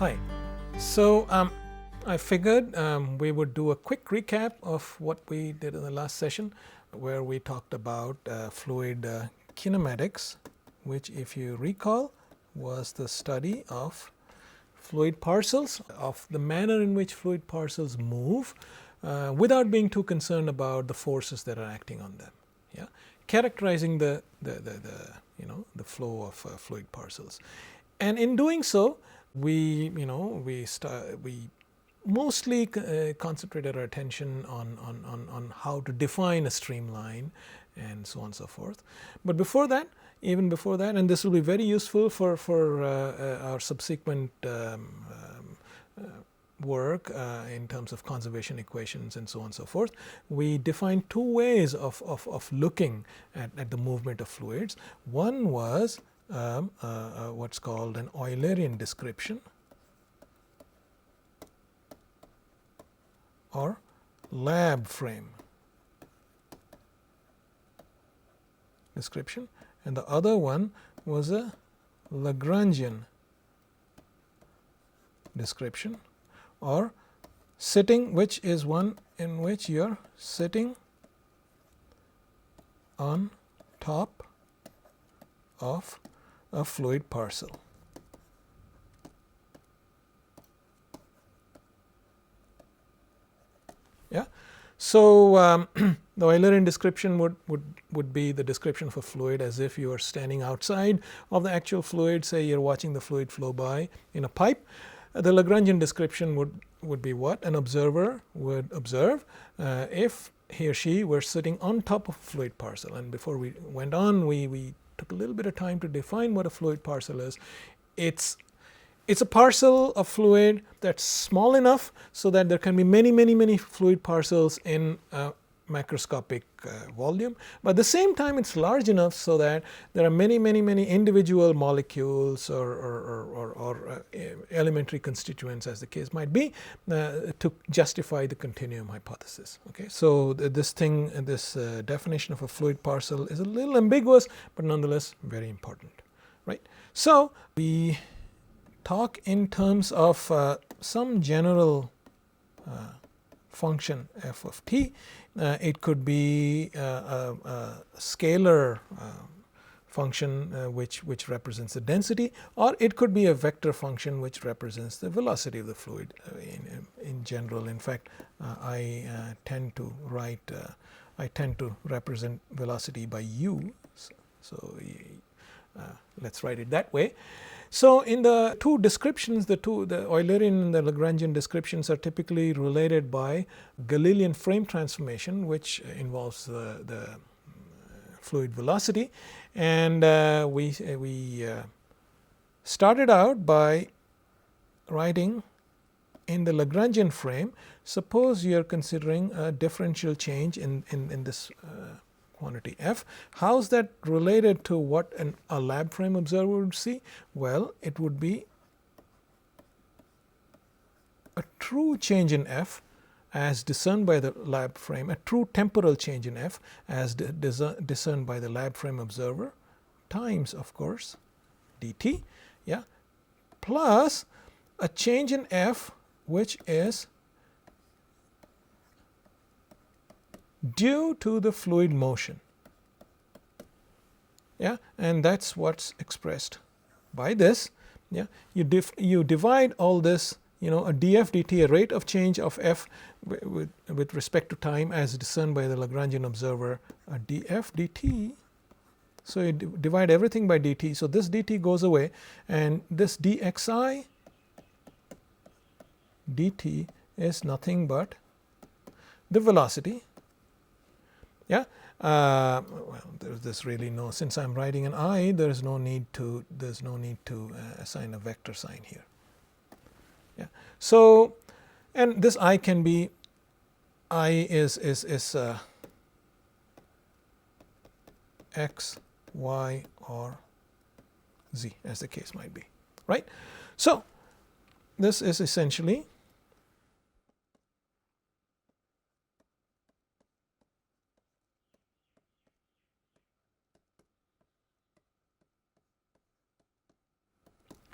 Hi. So I figured we would do a quick recap of what we did in the last session, where we talked about fluid kinematics, which, if you recall, was the study of fluid parcels, of the manner in which fluid parcels move without being too concerned about the forces that are acting on them. Yeah, characterizing the flow of fluid parcels, and in doing so, we mostly concentrated our attention on how to define a streamline and so on and so forth. But before that, even before that, and this will be very useful for our subsequent work in terms of conservation equations and so on and so forth, we defined two ways of looking at the movement of fluids. One was what's called an Eulerian description, or lab frame description, and the other one was a Lagrangian description, or sitting, which is one in which you are sitting on top of a fluid parcel. Yeah. So the Eulerian description would be the description of a fluid as if you are standing outside of the actual fluid. Say you're watching the fluid flow by in a pipe. The Lagrangian description would be what an observer would observe if he or she were sitting on top of a fluid parcel. And before we went on, we took a little bit of time to define what a fluid parcel is. It's a parcel of fluid that's small enough so that there can be many fluid parcels in a macroscopic volume, but at the same time it's large enough so that there are many individual molecules or elementary constituents, as the case might be, to justify the continuum hypothesis. Okay, so this definition of a fluid parcel is a little ambiguous, but nonetheless very important, right? So we talk in terms of some general function f of t. It could be a scalar function which represents the density, or it could be a vector function which represents the velocity of the fluid in general. In fact, I tend to represent velocity by u, so let's write it that way. So in the two descriptions, the Eulerian and the Lagrangian descriptions are typically related by Galilean frame transformation, which involves the fluid velocity. And we started out by writing in the Lagrangian frame. Suppose you are considering a differential change in this quantity f. How is that related to what a lab frame observer would see? Well, it would be a true change in f as discerned by the lab frame, a true temporal change in f as discerned by the lab frame observer, times, of course, dt, yeah, plus a change in f which is due to the fluid motion. Yeah, and that's what's expressed by this. Yeah, you divide all this, a df dt, a rate of change of f with respect to time as discerned by the Lagrangian observer, a df dt. So you divide everything by dt. So this dt goes away, and this dxi dt is nothing but the velocity. Yeah. Well, there's really no, since I'm writing an I, there's no need to assign a vector sign here. Yeah. So, and this I can be, I is x, y, or z, as the case might be, right? So this is essentially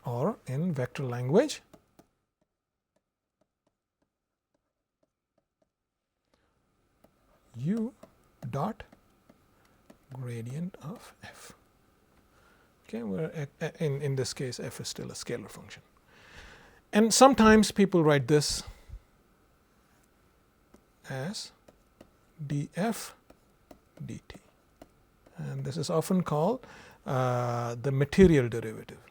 or in vector language, dot gradient of f. Okay, where in this case f is still a scalar function. And sometimes people write this as df dt, and this is often called the material derivative.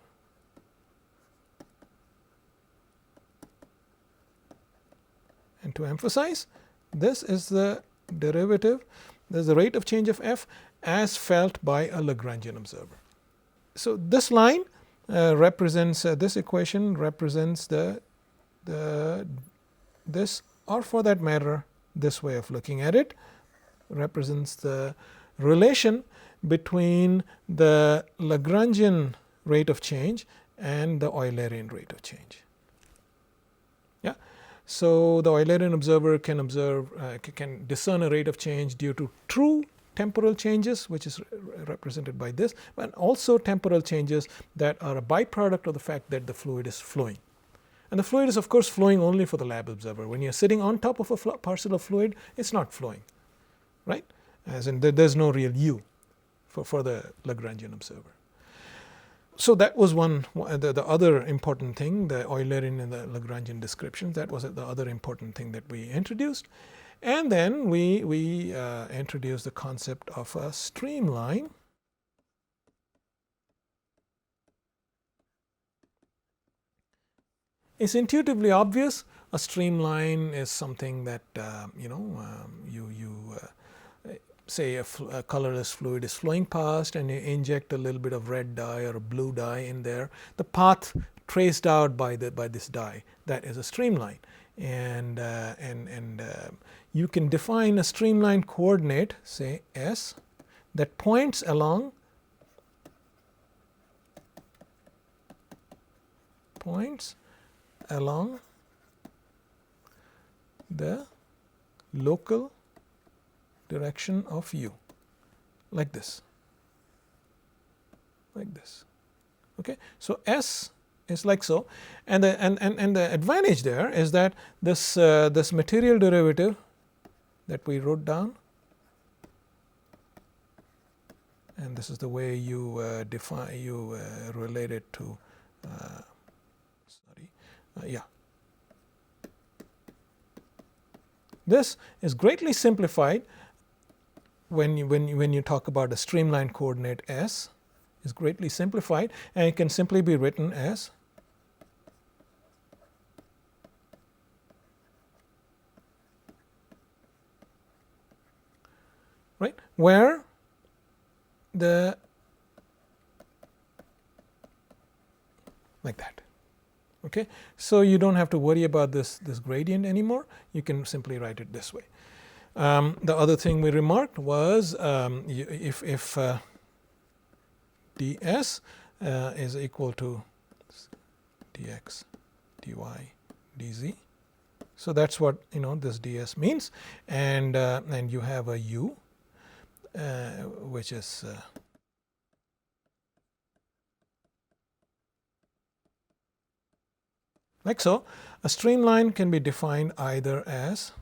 And to emphasize, this is the derivative, this is the rate of change of f as felt by a Lagrangian observer. So this line represents this equation represents this, or for that matter this way of looking at it, represents the relation between the Lagrangian rate of change and the Eulerian rate of change. Yeah. So the Eulerian observer can observe can discern a rate of change due to true temporal changes, which is represented by this, but also temporal changes that are a byproduct of the fact that the fluid is flowing. And the fluid is of course flowing only for the lab observer. When you're sitting on top of a parcel of fluid, it's not flowing, right? As in there's no real U for the Lagrangian observer. So that was the other important thing, the Eulerian and the Lagrangian descriptions. That was the other important thing that we introduced. And then we introduced the concept of a streamline. It's intuitively obvious. A streamline is something that say a colorless fluid is flowing past, and you inject a little bit of red dye or a blue dye in there. The path traced out by this dye, that is a streamline, and you can define a streamline coordinate, say S, that points along the local direction of u, like this. Okay, so S is like so, and the advantage there is that this material derivative that we wrote down, and this is the way you relate it to this is greatly simplified when you talk about a streamline coordinate S, is greatly simplified, and it can simply be written as where the like that. Okay, so you don't have to worry about this gradient anymore. You can simply write it this way. The other thing we remarked was if ds is equal to dx, dy, dz. So that's what this ds means, and you have a u which is like so. A streamline can be defined either as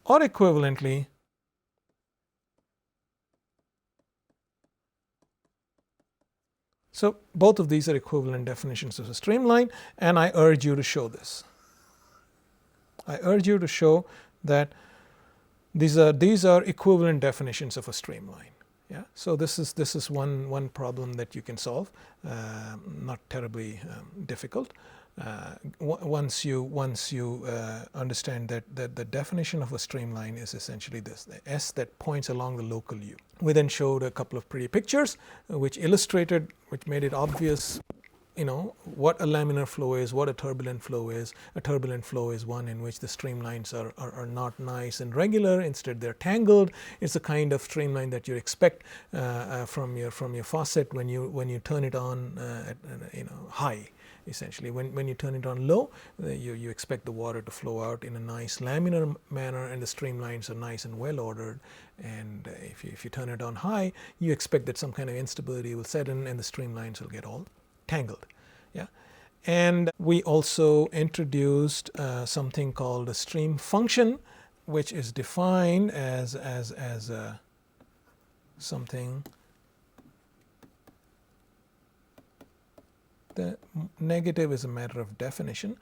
or equivalently so both of these are equivalent definitions of a streamline, and I urge you to show this. I urge you to show that these are equivalent definitions of a streamline. Yeah, so this is one problem that you can solve, not terribly difficult. Once you understand that the definition of a streamline is essentially this, the S that points along the local U. We then showed a couple of pretty pictures which made it obvious what a laminar flow is, what a turbulent flow is. A turbulent flow is one in which the streamlines are not nice and regular, instead they're tangled. It's the kind of streamline that you expect from your faucet when you turn it on at high. Essentially, when you turn it on low, you expect the water to flow out in a nice laminar manner, and the streamlines are nice and well ordered. And if you turn it on high, you expect that some kind of instability will set in and the streamlines will get all tangled. Yeah. And we also introduced something called a stream function, which is defined as something. The negative is a matter of definition.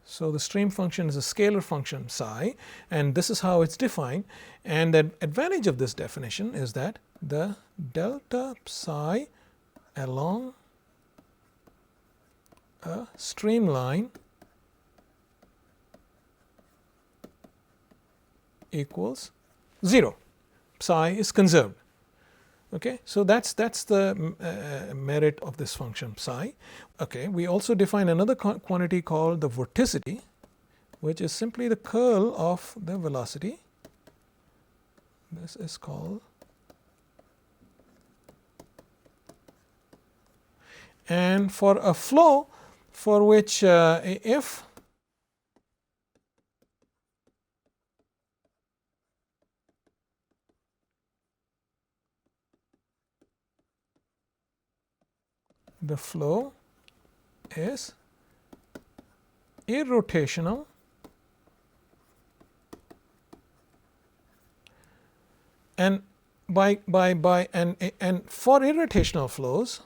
So the stream function is a scalar function psi, and this is how it's defined. And the advantage of this definition is that the delta psi along a streamline equals 0. Psi is conserved. Okay, so that's the merit of this function psi. Okay, we also define another quantity called the vorticity, which is simply the curl of the velocity. This is called, and for a flow for which if the flow is irrotational and and for irrotational flows,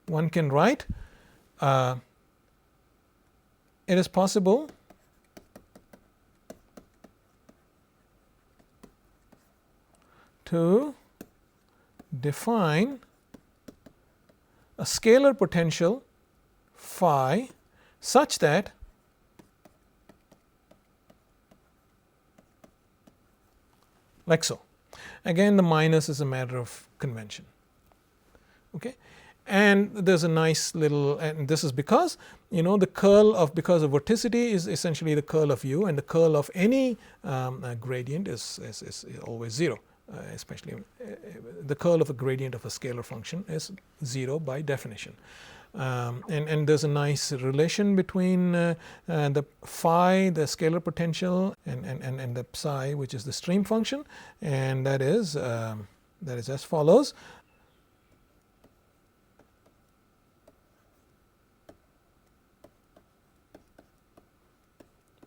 one can write it is possible to define a scalar potential phi such that like so. Again, the minus is a matter of convention. Okay, and there's a nice little, and this is because the curl of, because of vorticity is essentially the curl of u, and the curl of any gradient is always 0. Especially the curl of a gradient of a scalar function is 0 by definition. And there's a nice relation between the phi, the scalar potential, and the psi, which is the stream function, and that is as follows.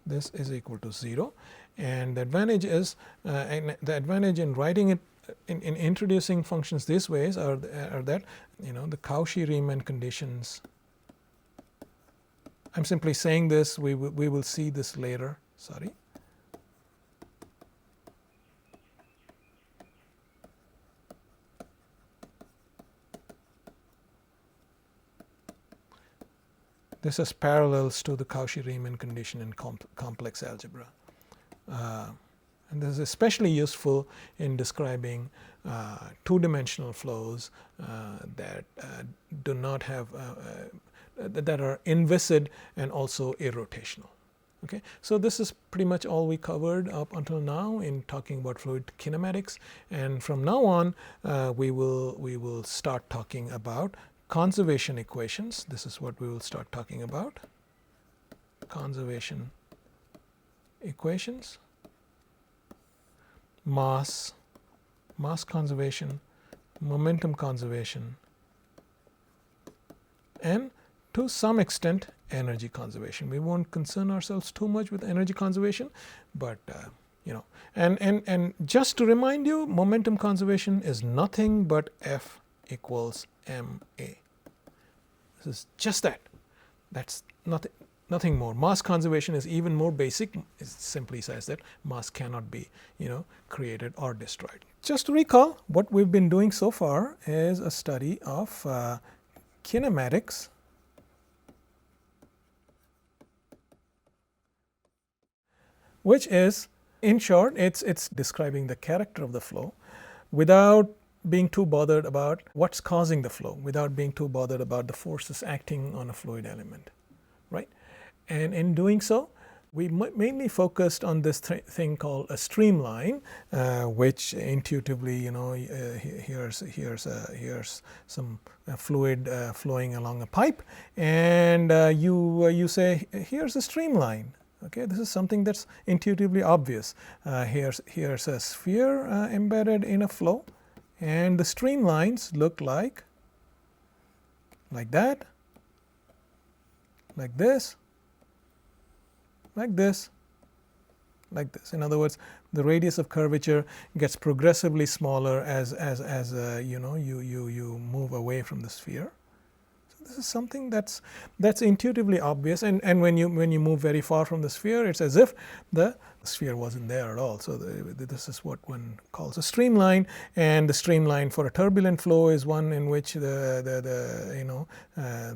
This is equal to 0, and the advantage is the advantage in writing it in introducing functions these ways are that the Cauchy-Riemann conditions. I'm simply saying this. We will see this later. Sorry. This is parallels to the Cauchy-Riemann condition in complex algebra. And this is especially useful in describing two-dimensional flows that do not have that are inviscid and also irrotational. Okay, so this is pretty much all we covered up until now in talking about fluid kinematics, and from now on we will start talking about conservation equations. This is what we will start talking about. Conservation equations, mass conservation, momentum conservation, and to some extent energy conservation. We won't concern ourselves too much with energy conservation, but and just to remind you, momentum conservation is nothing but F equals ma. This is just that. That's nothing more. Mass conservation is even more basic. It simply says that mass cannot be created or destroyed. Just to recall, what we've been doing so far is a study of kinematics, which is, in short, it's describing the character of the flow without being too bothered about what's causing the flow, without being too bothered about the forces acting on a fluid element, right? And in doing so, We mainly focused on this thing called a streamline, which intuitively, here's some fluid flowing along a pipe, and you say here's a streamline. Okay, this is something that's intuitively obvious. Here's a sphere embedded in a flow, and the streamlines look like that, like this, like this, like this. In other words, the radius of curvature gets progressively smaller as you move away from the sphere. So this is something that's intuitively obvious, and when you move very far from the sphere, it's as if the sphere wasn't there at all. So this is what one calls a streamline, and the streamline for a turbulent flow is one in which the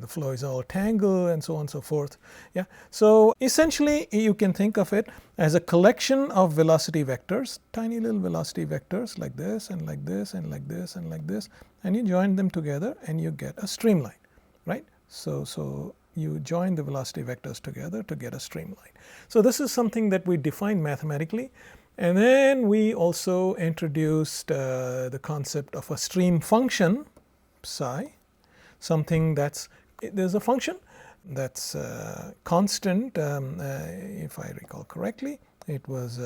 flow is all tangled and so on and so forth. Yeah. So essentially, you can think of it as a collection of velocity vectors, tiny little velocity vectors like this and like this and like this and like this, and you join them together and you get a streamline, right? So you join the velocity vectors together to get a streamline. So this is something that we defined mathematically, and then we also introduced the concept of a stream function psi, something there's a function that's constant. If I recall correctly, it was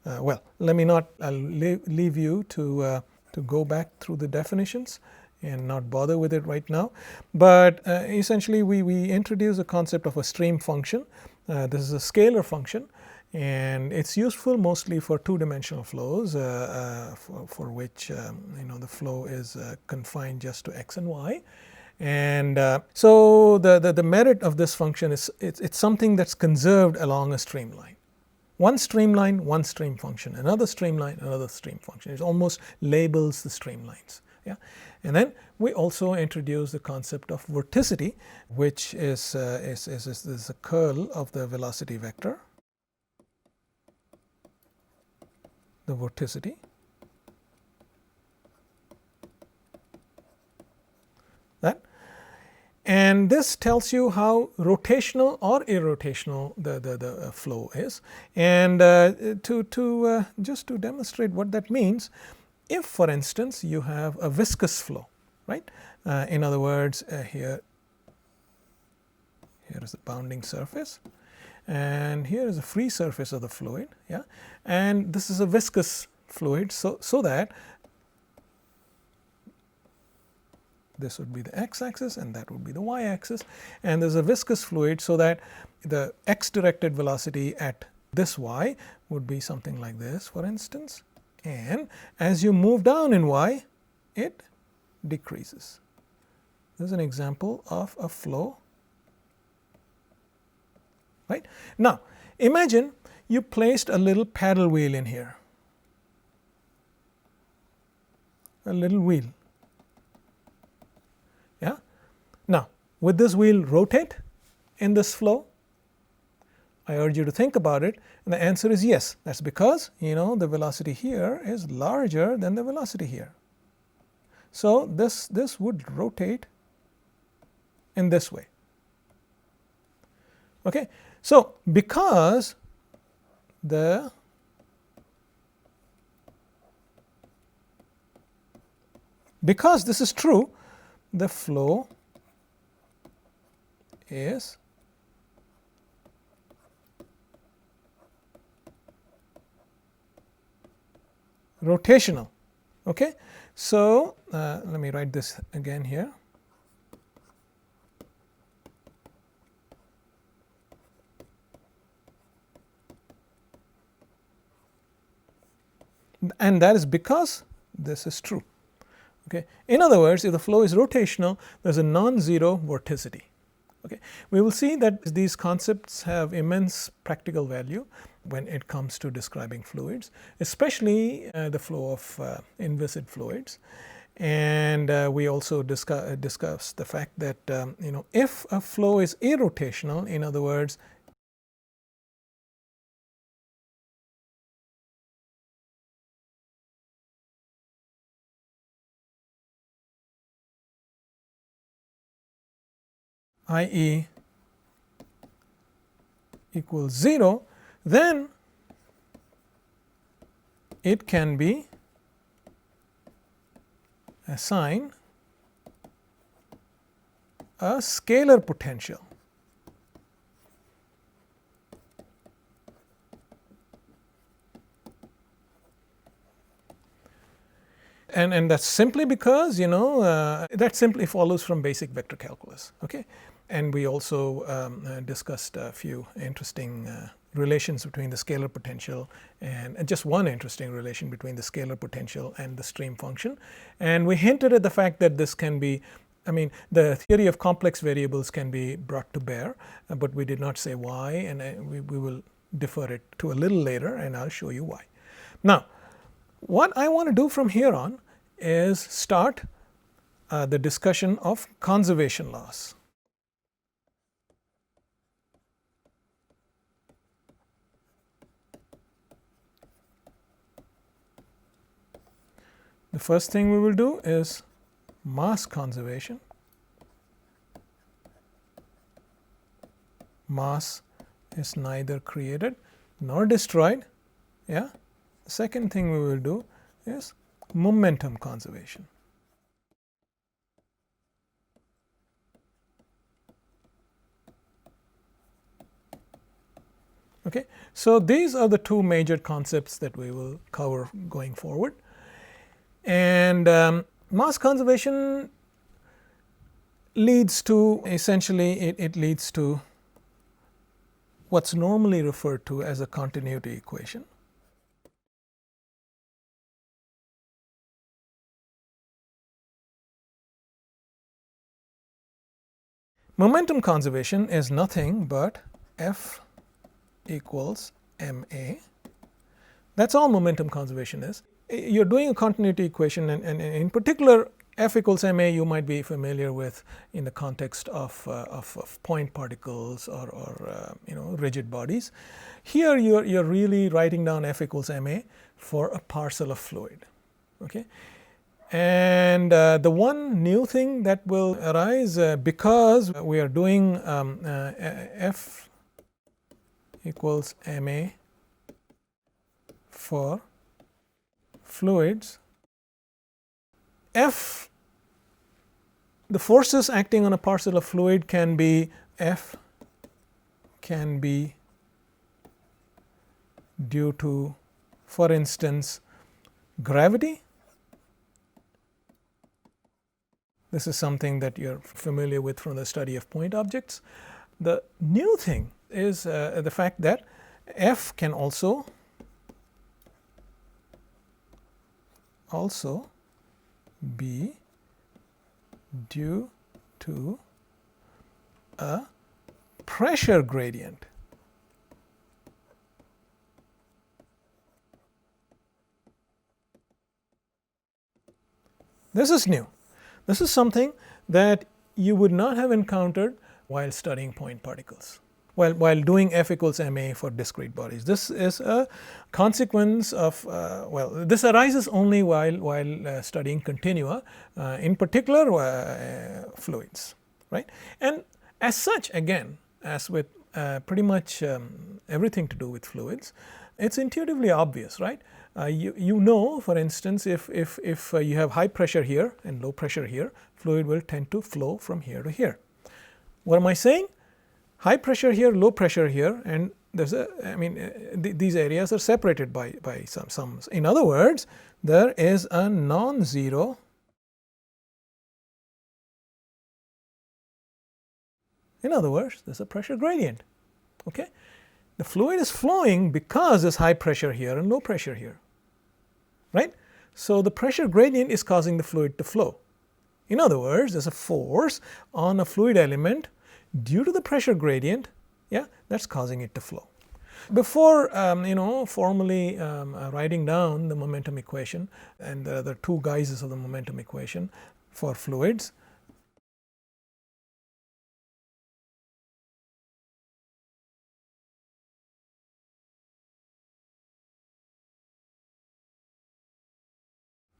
well, let me not. I'll leave you to go back through the definitions and not bother with it right now. But essentially, we introduce the concept of a stream function. This is a scalar function, and it's useful mostly for two-dimensional flows, for which the flow is confined just to x and y. And so the merit of this function is it's something that's conserved along a streamline. One streamline, one stream function, another streamline, another stream function. It almost labels the streamlines. Yeah. And then we also introduce the concept of vorticity, which is the curl of the velocity vector, the vorticity. That. And this tells you how rotational or irrotational the flow is. And just to demonstrate what that means, if, for instance, you have a viscous flow, right? In other words, here is the bounding surface, and here is a free surface of the fluid, yeah. And this is a viscous fluid, so that this would be the x-axis and that would be the y-axis, and there's a viscous fluid, so that the x-directed velocity at this y would be something like this, for instance. And as you move down in y, it decreases. This is an example of a flow, right? Now, imagine you placed a little paddle wheel in here, a little wheel. Yeah. Now, would this wheel rotate in this flow? I urge you to think about it, and the answer is yes. That's because the velocity here is larger than the velocity here. So this would rotate in this way. Okay. So because this is true, the flow is rotational. Okay. So let me write this again here. And that is because this is true. Okay. In other words, if the flow is rotational, there's a non-zero vorticity. Okay. We will see that these concepts have immense practical value when it comes to describing fluids, especially the flow of inviscid fluids. And we also discuss the fact that if a flow is irrotational, in other words, i.e. equals 0, then it can be assigned a scalar potential. And that's simply because, that simply follows from basic vector calculus. Okay? And we also discussed a few interesting relations between the scalar potential and just one interesting relation between the scalar potential and the stream function. And we hinted at the fact that this can be, the theory of complex variables can be brought to bear, but we did not say why, and we will defer it to a little later, and I'll show you why. Now, what I want to do from here on is start the discussion of conservation laws. The first thing we will do is mass conservation. Mass is neither created nor destroyed. Yeah. The second thing we will do is momentum conservation. Okay. So, these are the two major concepts that we will cover going forward. And mass conservation leads to, essentially it leads to what's normally referred to as a continuity equation. Momentum conservation is nothing but F equals ma. That's all momentum conservation is. You're doing a continuity equation, and in particular F equals ma you might be familiar with in the context of point particles or rigid bodies. Here you're really writing down F equals ma for a parcel of fluid. Okay. And the one new thing that will arise because we are doing F equals ma for fluids, F, the forces acting on a parcel of fluid can be F can be due to, for instance, gravity. This is something that you're familiar with from the study of point objects. The new thing is the fact that F can also be due to a pressure gradient. This is new. This is something that you would not have encountered while studying point particles, while doing F equals ma for discrete bodies. This is a consequence of, this arises only while studying continua, in particular fluids, right? And as such, again, as with pretty much everything to do with fluids, it's intuitively obvious, right? You know, for instance, if you have high pressure here and low pressure here, fluid will tend to flow from here to here. What am I saying? High pressure here, low pressure here, and there's these areas are separated by some. In other words, there is a non-zero there's a pressure gradient. Okay, the fluid is flowing because there's high pressure here and low pressure here, right? So the pressure gradient is causing the fluid to flow. In other words, there's a force on a fluid element due to the pressure gradient, yeah, that's causing it to flow. Before formally writing down the momentum equation, and there are the two guises of the momentum equation for fluids.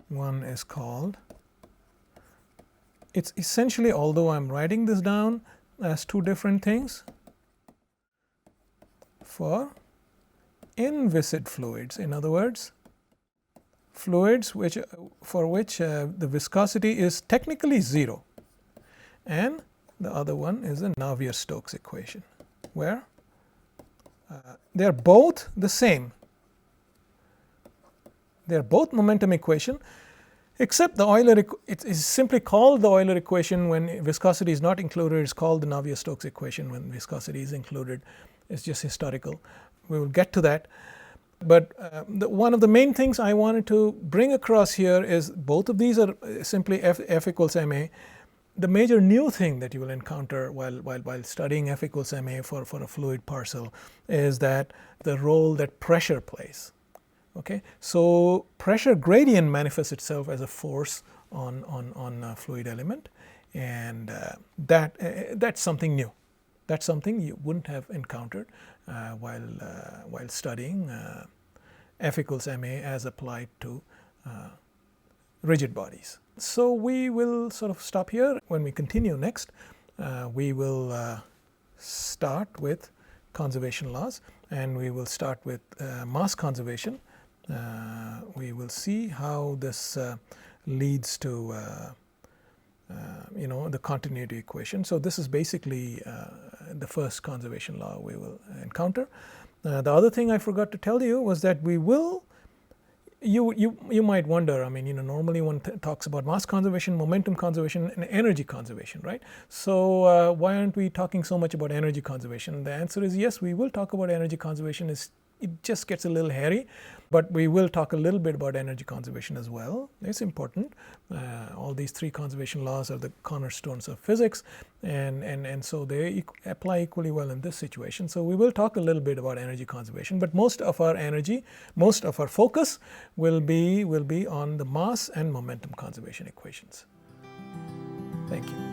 One is called, it's essentially, although I'm writing this down as two different things, for inviscid fluids. In other words, fluids for which the viscosity is technically 0, and the other one is the Navier-Stokes equation, where they are both the same. They are both momentum equation, except the Euler, it is simply called the Euler equation when viscosity is not included. It's called the Navier-Stokes equation when viscosity is included. It's just historical. We will get to that. But one of the main things I wanted to bring across here is both of these are simply F equals ma. The major new thing that you will encounter while studying F equals ma for a fluid parcel is that the role that pressure plays. Okay, so pressure gradient manifests itself as a force on a fluid element, and that's something new. That's something you wouldn't have encountered while studying F equals ma as applied to rigid bodies. So we will sort of stop here. When we continue next, we will start with conservation laws, and we will start with mass conservation. We will see how this leads to the continuity equation. So this is basically the first conservation law we will encounter. The other thing I forgot to tell you was that we will, you might wonder, I mean, normally one talks about mass conservation, momentum conservation, and energy conservation, right? So why aren't we talking so much about energy conservation? The answer is yes, we will talk about energy conservation. It just gets a little hairy, but we will talk a little bit about energy conservation as well. It's important. All these three conservation laws are the cornerstones of physics, and so they apply equally well in this situation. So we will talk a little bit about energy conservation, but most of our focus will be on the mass and momentum conservation equations. Thank you.